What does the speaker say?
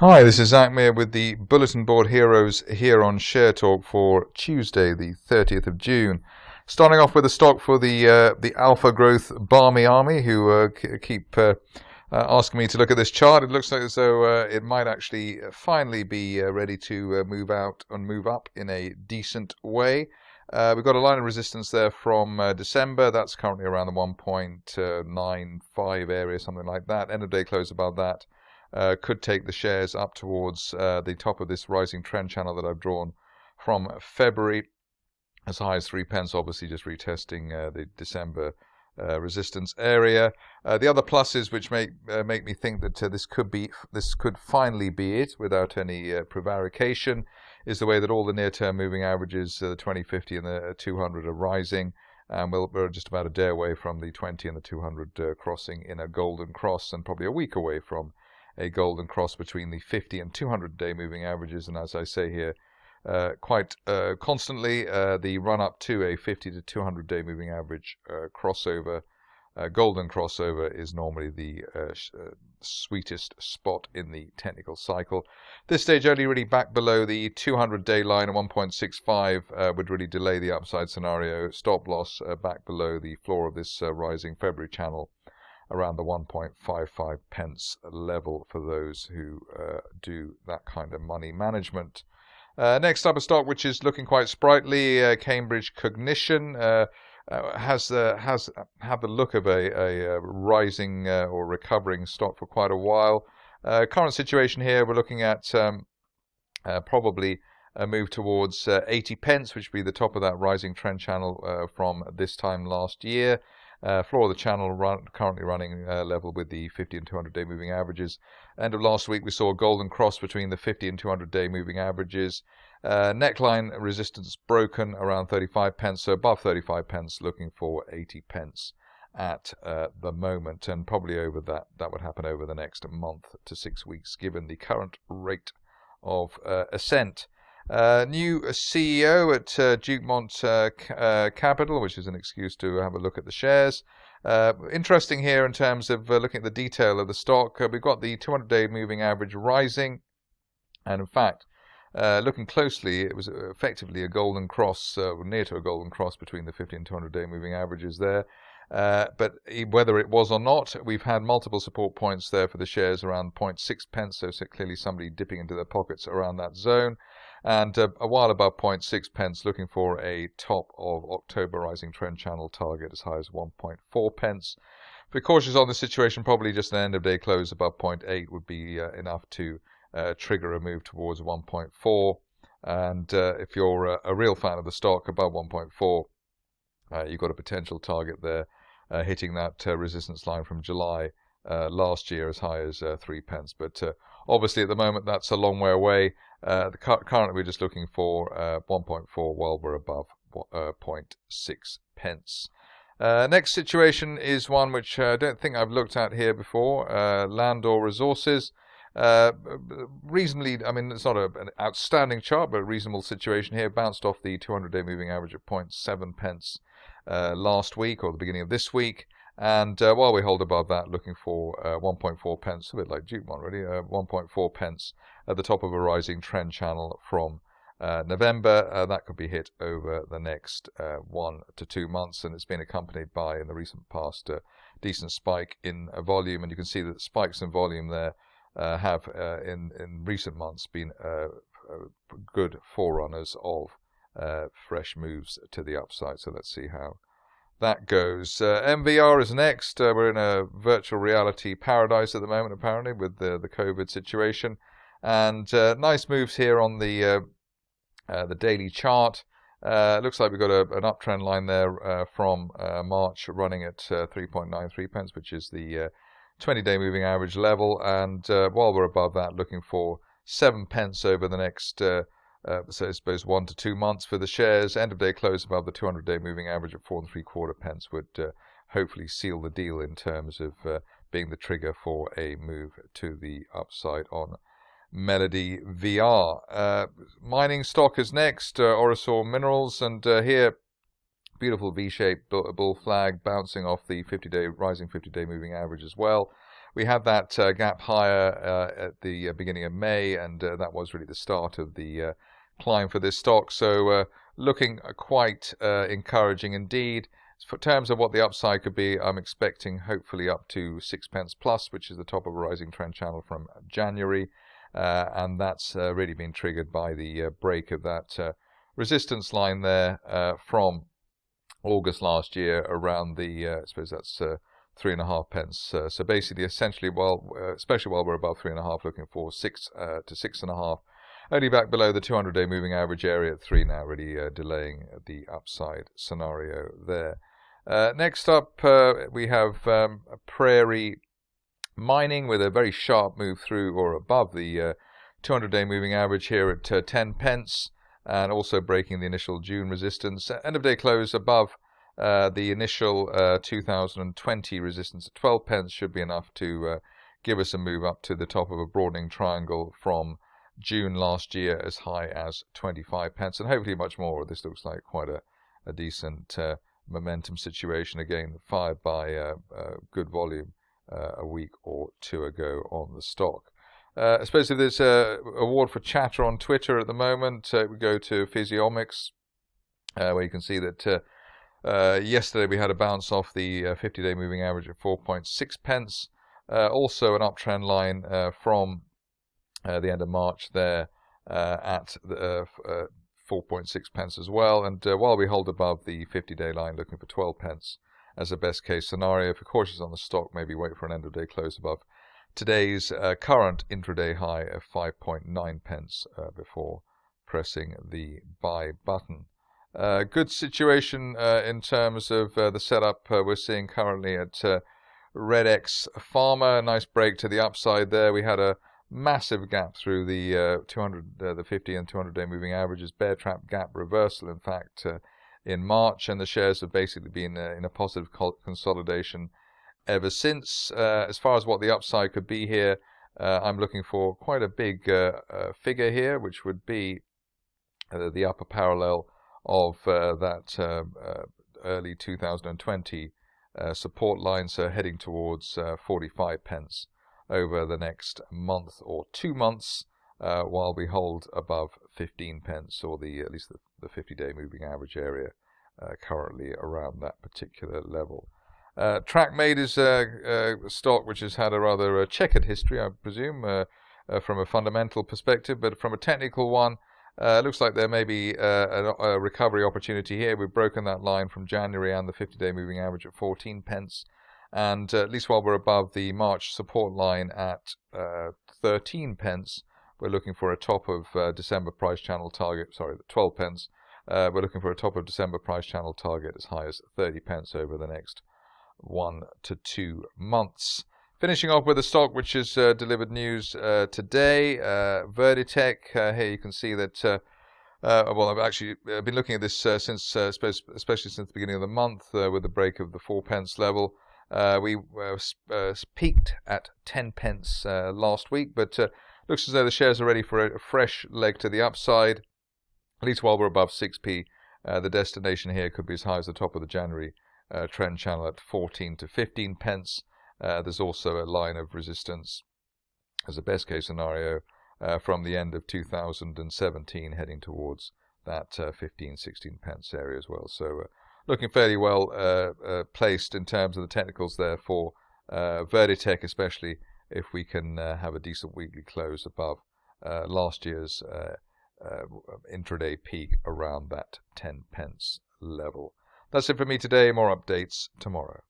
Hi, this is Zak Mir with the Bulletin Board Heroes here on Share Talk for Tuesday, the 30th of June. Starting off with a stock for the Alpha Growth Barmy Army, who keep asking me to look at this chart. It looks like as though it might actually finally be ready to move out and move up in a decent way. We've got a line of resistance there from December. That's currently around the 1.95 area, something like that. End of day close above that. Could take the shares up towards the top of this rising trend channel that I've drawn from February, as high as 3 pence, obviously just retesting the December resistance area. The other pluses which make me think that this could finally be it without any prevarication is the way that all the near-term moving averages, the 20, 50 and the 200 are rising. We're just about a day away from the 20 and the 200 crossing in a golden cross, and probably a week away from a golden cross between the 50 and 200-day moving averages. And as I say here, quite constantly, the run-up to a 50 to 200-day moving average crossover, golden crossover, is normally the sweetest spot in the technical cycle. This stage only really back below the 200-day line at 1.65 would really delay the upside scenario. Stop loss back below the floor of this rising February channel, around the 1.55 pence level for those who do that kind of money management. Next up, a stock which is looking quite sprightly, Cambridge Cognition, has had the look of a rising or recovering stock for quite a while. Current situation here, we're looking at probably a move towards 80 pence, which would be the top of that rising trend channel from this time last year. Floor of the channel currently running level with the 50 and 200-day moving averages. End of last week, we saw a golden cross between the 50 and 200-day moving averages. Neckline resistance broken around 35 pence, so above 35 pence, looking for 80 pence at the moment. And probably over that would happen over the next month to 6 weeks, given the current rate of ascent. New CEO at Dukemount Capital, which is an excuse to have a look at the shares. Interesting here in terms of looking at the detail of the stock. We've got the 200-day moving average rising, and in fact, looking closely, it was effectively a golden cross, near to a golden cross between the 50 and 200-day moving averages there. But whether it was or not, we've had multiple support points there for the shares around 0.6 pence, so clearly somebody dipping into their pockets around that zone. And a while above 0.6 pence, looking for a top of October rising trend channel target as high as 1.4 pence. If we're cautious on the situation, probably just an end of day close above 0.8 would be enough to trigger a move towards 1.4. And if you're a real fan of the stock, above 1.4, you've got a potential target there, hitting that resistance line from July last year as high as 3 pence. But obviously at the moment that's a long way away. Currently we're just looking for 1.4 while we're above 0.6 pence. Next situation is one which I don't think I've looked at here before, Landor Resources. Reasonably, I mean, it's not an outstanding chart, but a reasonable situation here. Bounced off the 200-day moving average of 0.7 pence last week or the beginning of this week. And while we hold above that, looking for 1.4 pence, a bit like Dukemount really, 1.4 pence at the top of a rising trend channel from November. That could be hit over the next 1 to 2 months, and it's been accompanied by, in the recent past, a decent spike in volume. And you can see that spikes in volume there have, in recent months, been good forerunners of fresh moves to the upside. So let's see how that goes. MVR is next. We're in a virtual reality paradise at the moment, apparently, with the COVID situation. And nice moves here on the daily chart. Looks like we've got an uptrend line there from March running at 3.93 pence, which is the 20-day moving average level. And while we're above that, looking for 7 pence over the next so I suppose 1 to 2 months for the shares. End of day close above the 200-day moving average of 4.75 pence would hopefully seal the deal in terms of being the trigger for a move to the upside on Melody VR. Mining stock is next, Orosur Minerals, and here beautiful V-shaped bull flag bouncing off the 50-day rising 50-day moving average as well. we had that gap higher at the beginning of May, and that was really the start of the climb for this stock. So looking quite encouraging indeed. For terms of what the upside could be, I'm expecting hopefully up to 6 pence plus, which is the top of a rising trend channel from January, and that's really been triggered by the break of that resistance line there from August last year around the, I suppose that's 3.5 pence. So basically, essentially, especially while we're above 3.5, looking for 6 to 6.5. Only back below the 200-day moving average area at 3 now, really delaying the upside scenario there. Next up, we have Prairie Mining with a very sharp move through or above the 200-day moving average here at 10 pence, and also breaking the initial June resistance. End of day close above the initial 2020 resistance at 12 pence should be enough to give us a move up to the top of a broadening triangle from June last year as high as 25 pence, and hopefully much more. This looks like quite a decent momentum situation, again fired by good volume a week or two ago on the stock. I suppose if there's a award for chatter on Twitter at the moment, we go to Physiomics, where you can see that yesterday we had a bounce off the 50-day moving average at 4.6 pence. Also an uptrend line from the end of March there at 4.6 pence as well, and while we hold above the 50-day line, looking for 12 pence as a best case scenario. If you're cautious on the stock, maybe wait for an end of day close above today's current intraday high of 5.9 pence before pressing the buy button. Good situation in terms of the setup we're seeing currently at Redx Farmer. Nice break to the upside there. We had a massive gap through the 50 and 200-day moving averages, bear trap gap reversal, in fact, in March, and the shares have basically been in a positive consolidation ever since. As far as what the upside could be here, I'm looking for quite a big figure here, which would be the upper parallel of that early 2020 support line, so heading towards 45 pence over the next month or 2 months, while we hold above 15 pence, or at least the 50-day moving average area currently around that particular level. Trackmade is a stock which has had a rather checkered history, I presume, from a fundamental perspective, but from a technical one, it looks like there may be a recovery opportunity here. We've broken that line from January and the 50-day moving average at 14 pence. And at least while we're above the March support line at 13 pence, we're looking for a top of December price channel target, 12 pence. We're looking for a top of December price channel target as high as 30 pence over the next 1 to 2 months. Finishing off with a stock which has delivered news today, Verdetech. Here you can see that, well, I've actually been looking at this since, especially since the beginning of the month, with the break of the 4 pence level. We peaked at 10 pence last week, but looks as though the shares are ready for a fresh leg to the upside, at least while we're above 6p. The destination here could be as high as the top of the January trend channel at 14 to 15 pence. There's also a line of resistance as a best case scenario from the end of 2017 heading towards that 15, 16 pence area as well. So looking fairly well placed in terms of the technicals there for Verditek, especially if we can have a decent weekly close above last year's intraday peak around that 10 pence level. That's it for me today. More updates tomorrow.